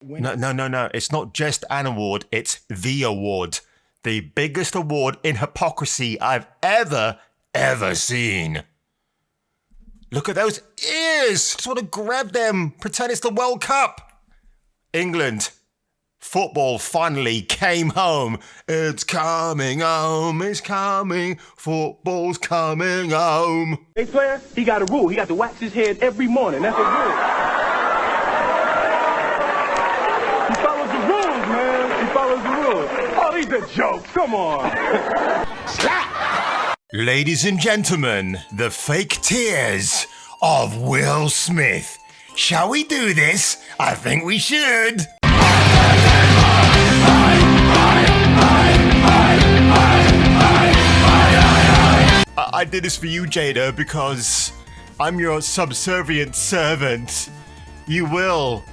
No. It's not just an award. It's the award. The biggest award in hypocrisy I've ever seen. Look at those ears. Just want to grab them. Pretend it's the World Cup. England. Football finally came home. It's coming home. It's coming. Football's coming home. Bass player, he got a rule. He got to wax his head every morning. That's a rule. He follows the rules, man. He follows the rules. Oh, these are jokes. Come on. Ladies and gentlemen, the fake tears of Will Smith. Shall we do this? I think we should. I did this for you, Jada, because I'm your subservient servant. You will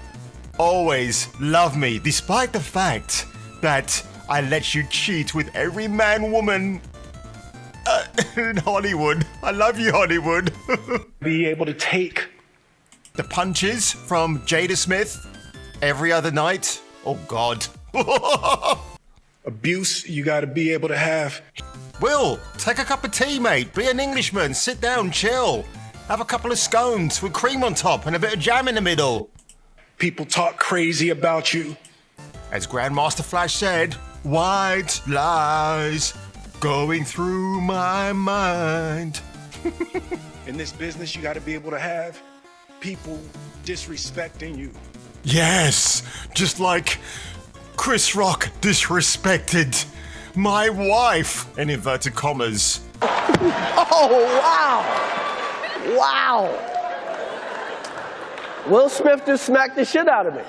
always love me, despite the fact that I let you cheat with every man, woman in Hollywood. I love you, Hollywood. Be able to take the punches from Jada Smith every other night. Oh, God. abuse you got to be able to have. Will, take a cup of tea, mate. Be an Englishman. Sit down, chill. Have a couple of scones with cream on top and a bit of jam in the middle. People talk crazy about you. As Grandmaster Flash said, white lies going through my mind. In this business, you got to be able to have people disrespecting you. Yes, just like Chris Rock disrespected my wife, in inverted commas. Oh, wow. Wow. Will Smith just smacked the shit out of me.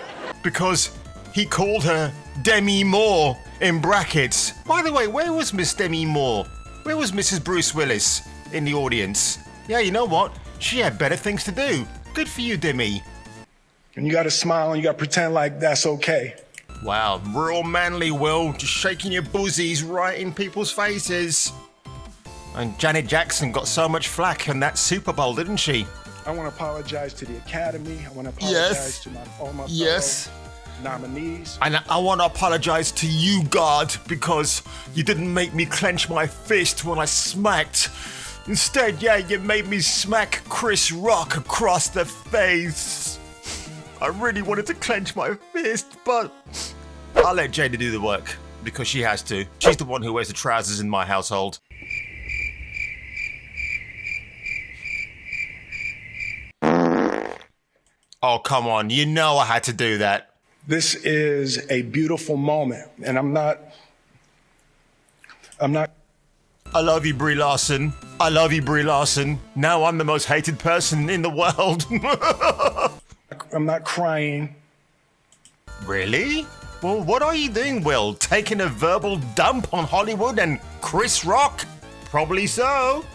Because he called her Demi Moore in brackets. By the way, where was Miss Demi Moore? Where was Mrs. Bruce Willis in the audience? Yeah, you know what? She had better things to do. Good for you, Demi. And you got to smile and you got to pretend like that's okay. Wow, real manly, Will. Just shaking your boozies right in people's faces. And Janet Jackson got so much flack in that Super Bowl, didn't she? I want to apologize to the Academy. I want to apologize to all my fellow nominees. And I want to apologize to you, God, because you didn't make me clench my fist when I smacked. Instead, yeah, you made me smack Chris Rock across the face. I really wanted to clench my fist, but I'll let Jada do the work because she has to. She's the one who wears the trousers in my household. Oh, come on. You know I had to do that. This is a beautiful moment, and I'm not. I love you, Brie Larson. I love you, Brie Larson. Now I'm the most hated person in the world. I'm not crying. Really? Well, what are you doing, Will? Taking a verbal dump on Hollywood and Chris Rock? Probably so.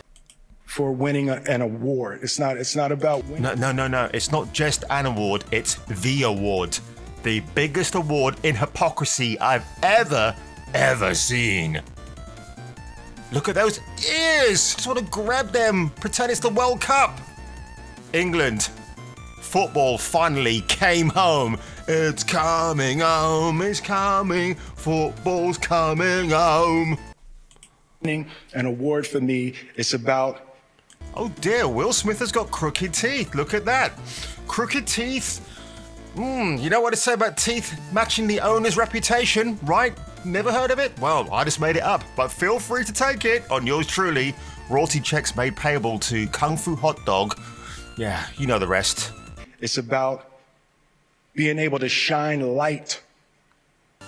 For winning an award. It's not about winning. No. It's not just an award. It's the award. The biggest award in hypocrisy I've ever seen. Look at those ears. Just want to grab them. Pretend it's the World Cup. England. Football finally came home. It's coming home. It's coming. Football's coming home. Winning an award for me is about. Oh dear, Will Smith has got crooked teeth. Look at that. Crooked teeth. You know what to say about teeth matching the owner's reputation, right? Never heard of it? Well, I just made it up, but feel free to take it on yours truly. Royalty checks made payable to Kung Fu Hot Dog. Yeah, you know the rest. It's about being able to shine light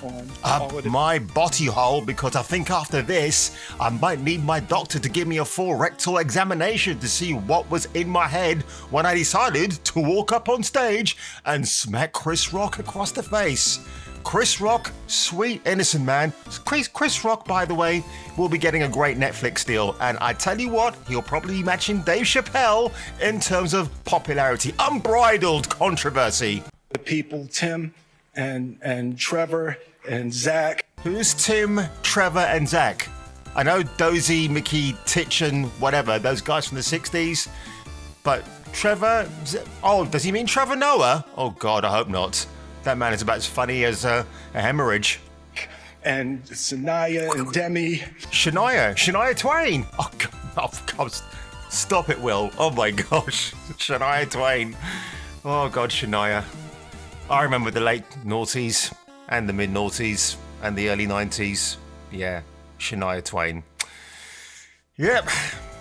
on up my body hole, because I think after this, I might need my doctor to give me a full rectal examination to see what was in my head when I decided to walk up on stage and smack Chris Rock across the face. Chris Rock, sweet, innocent man. Chris Rock, by the way, will be getting a great Netflix deal. And I tell you what, he'll probably be matching Dave Chappelle in terms of popularity. Unbridled controversy. The people, Tim and Trevor and Zach. Who's Tim, Trevor, and Zach? I know Dozy, Mickey, Titch, and whatever, those guys from the 60s. But Trevor... Oh, does he mean Trevor Noah? Oh, God, I hope not. That man is about as funny as a hemorrhage. And Sanaya and Demi. Shania Twain. Oh, God. Stop it, Will. Oh, my gosh. Shania Twain. Oh, God, Shania. I remember the late noughties and the mid-noughties and the early 90s. Yeah, Shania Twain. Yep,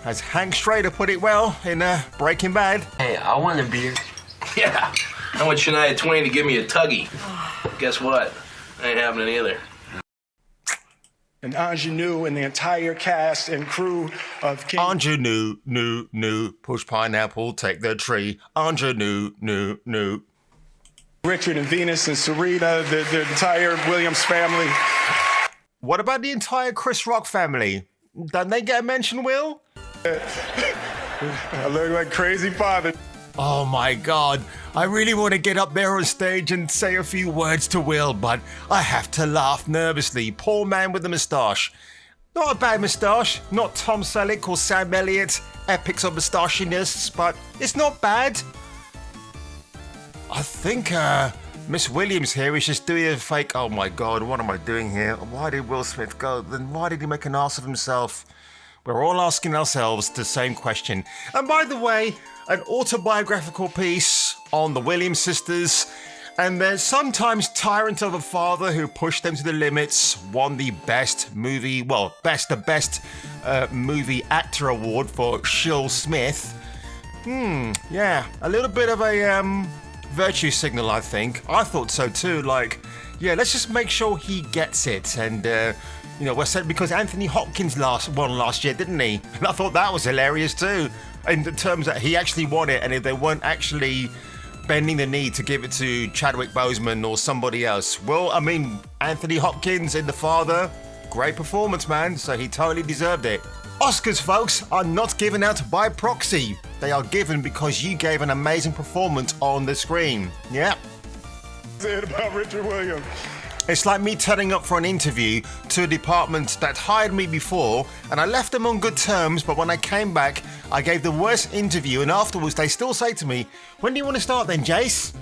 as Hank Schrader put it well in Breaking Bad. Hey, I want a beer. Yeah, I want Shania Twain to give me a tuggy. Guess what? I ain't having it either. And Ingenue and the entire cast and crew of King. Ingenue, new, push pineapple, take the tree. Ingenue, new. Richard and Venus and Serena, the entire Williams family. What about the entire Chris Rock family? Don't they get a mention, Will? I look like crazy father. Oh my God, I really want to get up there on stage and say a few words to Will, but I have to laugh nervously. Poor man with the moustache. Not a bad moustache, not Tom Selleck or Sam Elliott, epics of moustachinists, but it's not bad. I think Miss Williams here is just doing a fake, oh my God, what am I doing here? Why did Will Smith go? Then why did he make an ass of himself? We're all asking ourselves the same question. And by the way, an autobiographical piece on the Williams sisters and their sometimes tyrant of a father who pushed them to the limits, won the best movie actor award for Shill Smith. Yeah, a little bit of a virtue signal, I think. I thought so too, like, yeah, let's just make sure he gets it. And we're said because Anthony Hopkins won last year, didn't he? And I thought that was hilarious too, in the terms that he actually won it, and if they weren't actually bending the knee to give it to Chadwick Boseman or somebody else. Well, I mean, Anthony Hopkins in The Father, great performance, man, so he totally deserved it. Oscars, folks, are not given out by proxy. They are given because you gave an amazing performance on the screen. Yeah. Say it about Richard Williams. It's like me turning up for an interview to a department that hired me before, and I left them on good terms, but when I came back, I gave the worst interview, and afterwards they still say to me, when do you want to start then, Jace?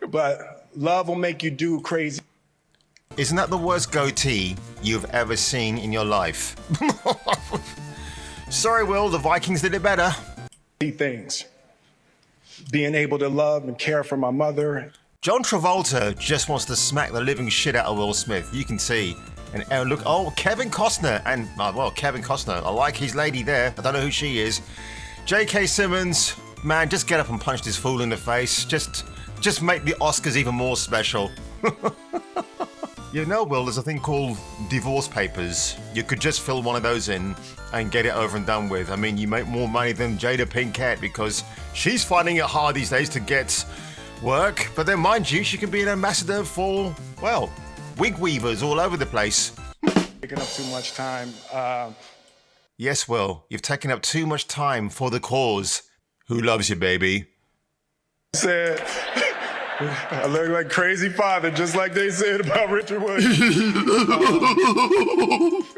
But love will make you do crazy. Isn't that the worst goatee you've ever seen in your life? Sorry, Will, the Vikings did it better. Things. Being able to love and care for my mother. John Travolta just wants to smack the living shit out of Will Smith. You can see. And look, Kevin Costner. And, Kevin Costner. I like his lady there. I don't know who she is. J.K. Simmons. Man, just get up and punch this fool in the face. Just make the Oscars even more special. You know, Will, there's a thing called divorce papers. You could just fill one of those in and get it over and done with. I mean, you make more money than Jada Pinkett because she's finding it hard these days to get work. But then, mind you, she can be an ambassador for, well, wig weavers all over the place. Taking up too much time. Yes, Will, you've taken up too much time for the cause. Who loves you, baby? Said... I look like crazy father, just like they said about Richard Williams.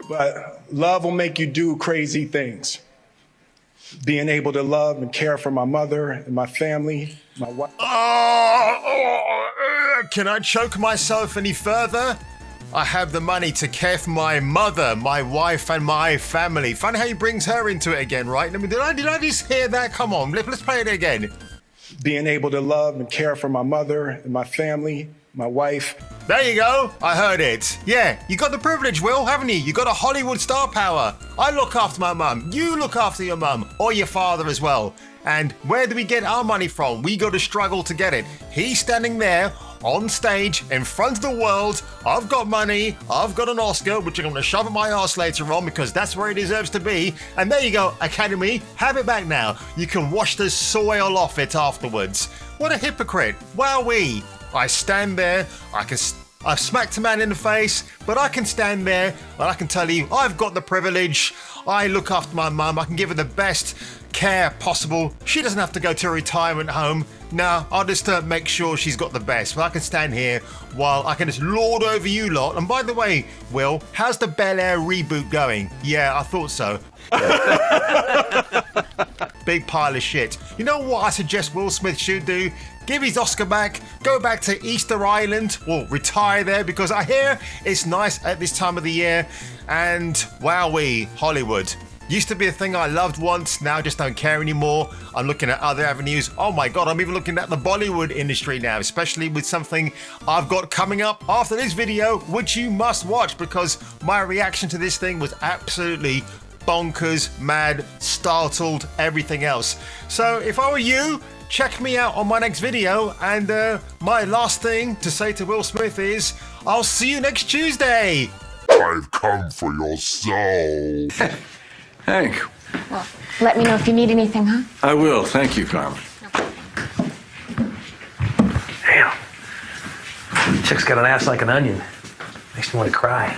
But love will make you do crazy things. Being able to love and care for my mother and my family, my wife. Can I choke myself any further? I have the money to care for my mother, my wife, and my family. Funny how he brings her into it again, right? I mean, did I just hear that? Come on, let's play it again. Being able to love and care for my mother and my family, my wife. There you go. I heard it. Yeah, you got the privilege, Will, haven't you? You got a Hollywood star power. I look after my mum. You look after your mum or your father as well. And where do we get our money from? We got to struggle to get it. He's standing there on stage in front of the world. I've got money. I've got an Oscar, which I'm going to shove at my ass later on because that's where he deserves to be. And there you go, Academy. Have it back now. You can wash the soil off it afterwards. What a hypocrite. Wowee. I stand there. I've smacked a man in the face, but I can stand there and I can tell you I've got the privilege. I look after my mum. I can give her the best care possible. She doesn't have to go to a retirement home. No, I'll just make sure she's got the best. Well, I can stand here while I can just lord over you lot. And by the way, Will, how's the Bel Air reboot going? Yeah, I thought so. Big pile of shit. You know what I suggest Will Smith should do? Give his Oscar back, go back to Easter Island, or retire there, because I hear it's nice at this time of the year. And wowee, Hollywood. Used to be a thing I loved once, now I just don't care anymore. I'm looking at other avenues. Oh my God, I'm even looking at the Bollywood industry now, especially with something I've got coming up after this video, which you must watch, because my reaction to this thing was absolutely bonkers, mad, startled, everything else. So if I were you, check me out on my next video. And my last thing to say to Will Smith is, I'll see you next Tuesday. I've come for your soul. Hank. Well, let me know if you need anything, huh? I will. Thank you, Carmen. Damn. Chick's got an ass like an onion. Makes me want to cry.